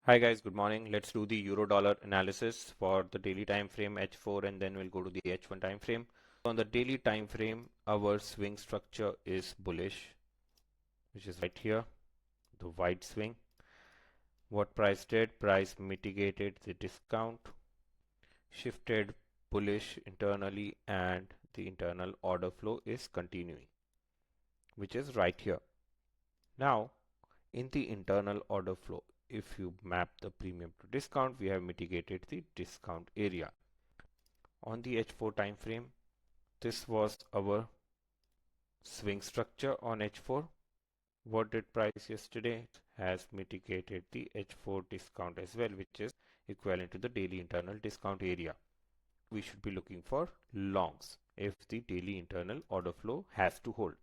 Hi guys, good morning. Let's do the euro dollar analysis for the daily time frame H4 and then we'll go to the H1 time frame. On the daily time frame, our swing structure is bullish, which is right here, the white swing. What price did? Price mitigated the discount, shifted bullish internally, and the internal order flow is continuing, which is right here. Now, in the internal order flow, if you map the premium to discount, we have mitigated the discount area. On the H4 time frame, this was our swing structure on H4. What did price yesterday? Has mitigated the H4 discount as well, which is equivalent to the daily internal discount area. We should be looking for longs if the daily internal order flow has to hold.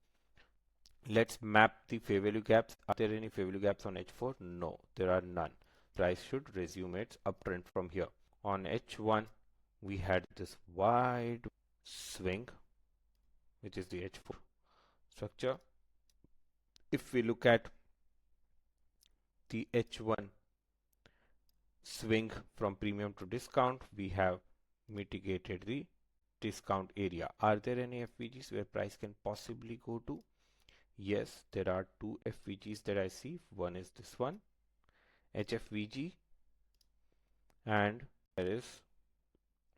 Let's map the fair value gaps. Are there any fair value gaps on H4? No, there are none. Price should resume its uptrend from here. On H1, we had this wide swing, which is the H4 structure. If we look at the H1 swing from premium to discount, we have mitigated the discount area. Are there any FVGs where price can possibly go to? Yes, there are two FVGs that I see. One is this one, HFVG, and there is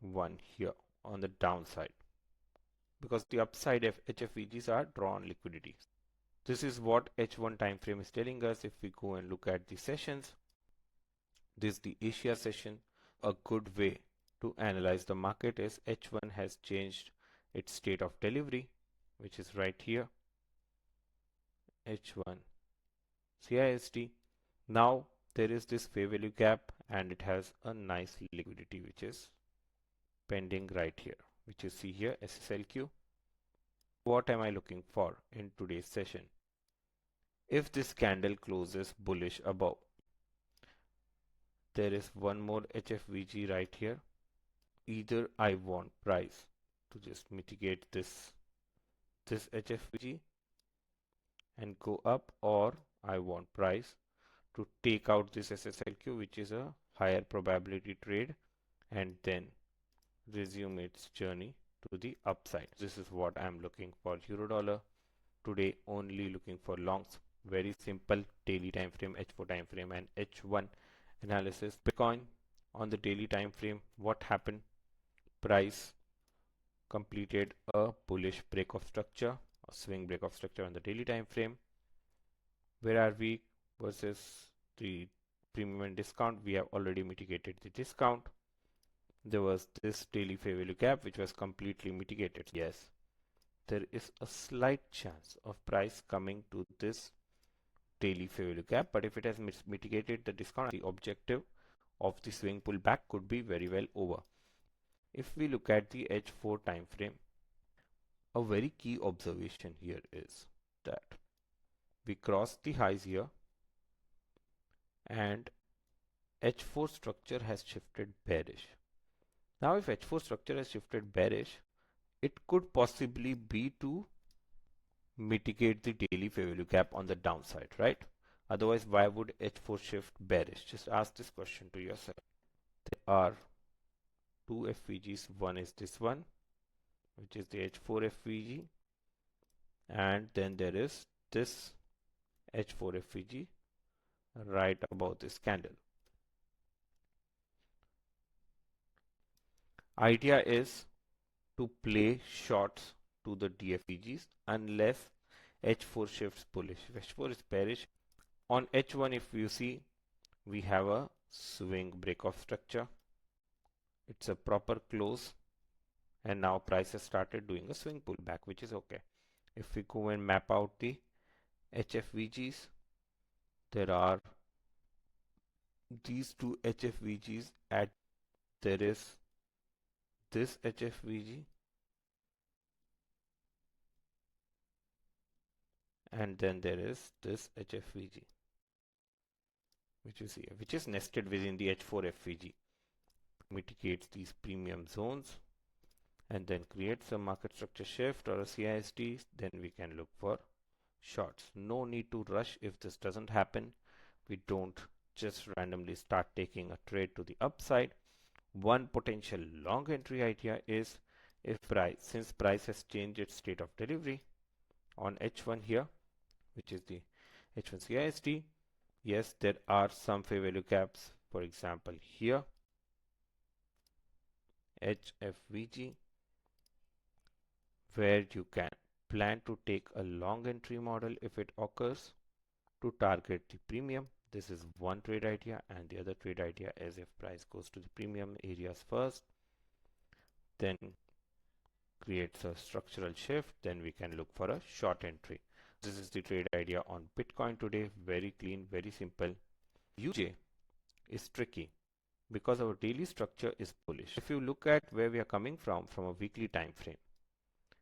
one here on the downside, because the upside HFVGs are drawn liquidity. This is what H1 time frame is telling us. If we go and look at the sessions, this is the Asia session. A good way to analyze the market is H1 has changed its state of delivery, which is right here, H1 CISD. Now there is this fair value gap and it has a nice liquidity which is pending right here, which you see here, SSLQ. What am I looking for in today's session? If this candle closes bullish above, there is one more HFVG right here. Either I want price to just mitigate this HFVG and go up, or I want price to take out this SSLQ, which is a higher probability trade, and then resume its journey to the upside. This is what I'm looking for euro dollar today, only looking for longs. Very simple daily time frame, H4 time frame and H1 analysis. Bitcoin on the daily time frame, what happened? Price completed a bullish break of structure, a swing break of structure on the daily time frame. Where are we versus the premium and discount? We have already mitigated the discount. There was this daily fair value gap which was completely mitigated. Yes, there is a slight chance of price coming to this daily fair value gap, but if it has mitigated the discount, the objective of the swing pullback could be very well over. If we look at the H4 time frame, a very key observation here is that we crossed the highs here and H4 structure has shifted bearish. Now if H4 structure has shifted bearish, it could possibly be to mitigate the daily fair value gap on the downside, right? Otherwise, why would H4 shift bearish? Just ask this question to yourself. There are two FVGs. One is this one, which is the H4 FVG, and then there is this H4 FVG right above this candle. Idea is to play shorts to the DFVGs unless H4 shifts bullish. If H4 is bearish, on H1 if you see, we have a swing break of structure. It's a proper close, and now price has started doing a swing pullback, which is okay. If we go and map out the HFVGs, there are these two HFVGs at, there is this HFVG and then there is this HFVG, which you see, which is nested within the H4 FVG. Mitigates these premium zones and then creates a market structure shift or a CISD, then we can look for shorts. No need to rush. If this doesn't happen, we don't just randomly start taking a trade to the upside. One potential long entry idea is if since price has changed its state of delivery on H1 here, which is the H1 CISD, yes, there are some fair value gaps. For example, here HFVG, where you can plan to take a long entry model if it occurs to target the premium. This is one trade idea, and the other trade idea is if price goes to the premium areas first, then creates a structural shift, then we can look for a short entry. This is the trade idea on Bitcoin today. Very clean, very simple. UJ is tricky because our daily structure is bullish. If you look at where we are coming from a weekly time frame,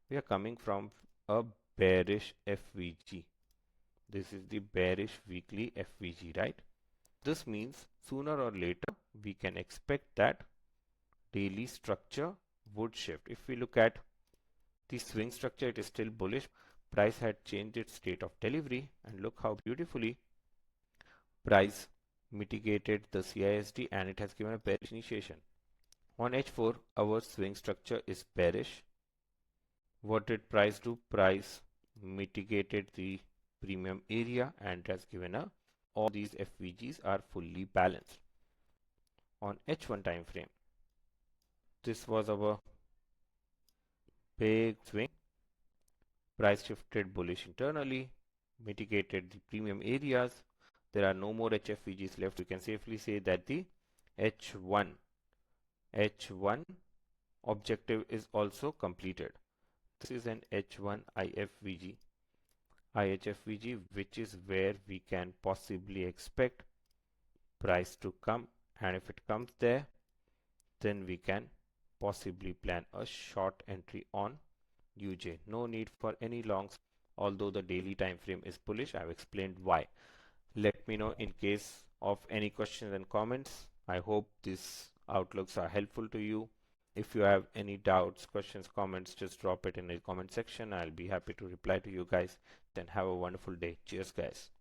we are coming from a bearish FVG. This is the bearish weekly FVG, right? This means sooner or later we can expect that daily structure would shift. If we look at the swing structure, it is still bullish. Price had changed its state of delivery, and look how beautifully price mitigated the CISD and it has given a bearish initiation. On H4, our swing structure is bearish. What did price do? Price mitigated the premium area and has given a all these FVGs are fully balanced. On H1 time frame, this was our big swing. Price shifted bullish internally, mitigated the premium areas. There are no more HFVGs left. We can safely say that the H1 objective is also completed. This is an H1 IHFVG, which is where we can possibly expect price to come, and if it comes there, then we can possibly plan a short entry on UJ. No need for any longs, although the daily time frame is bullish. I've explained why. Let me know in case of any questions and comments. I hope these outlooks are helpful to you. If you have any doubts, questions, comments, just drop it in the comment section. I'll be happy to reply to you guys. Then have a wonderful day. Cheers, guys.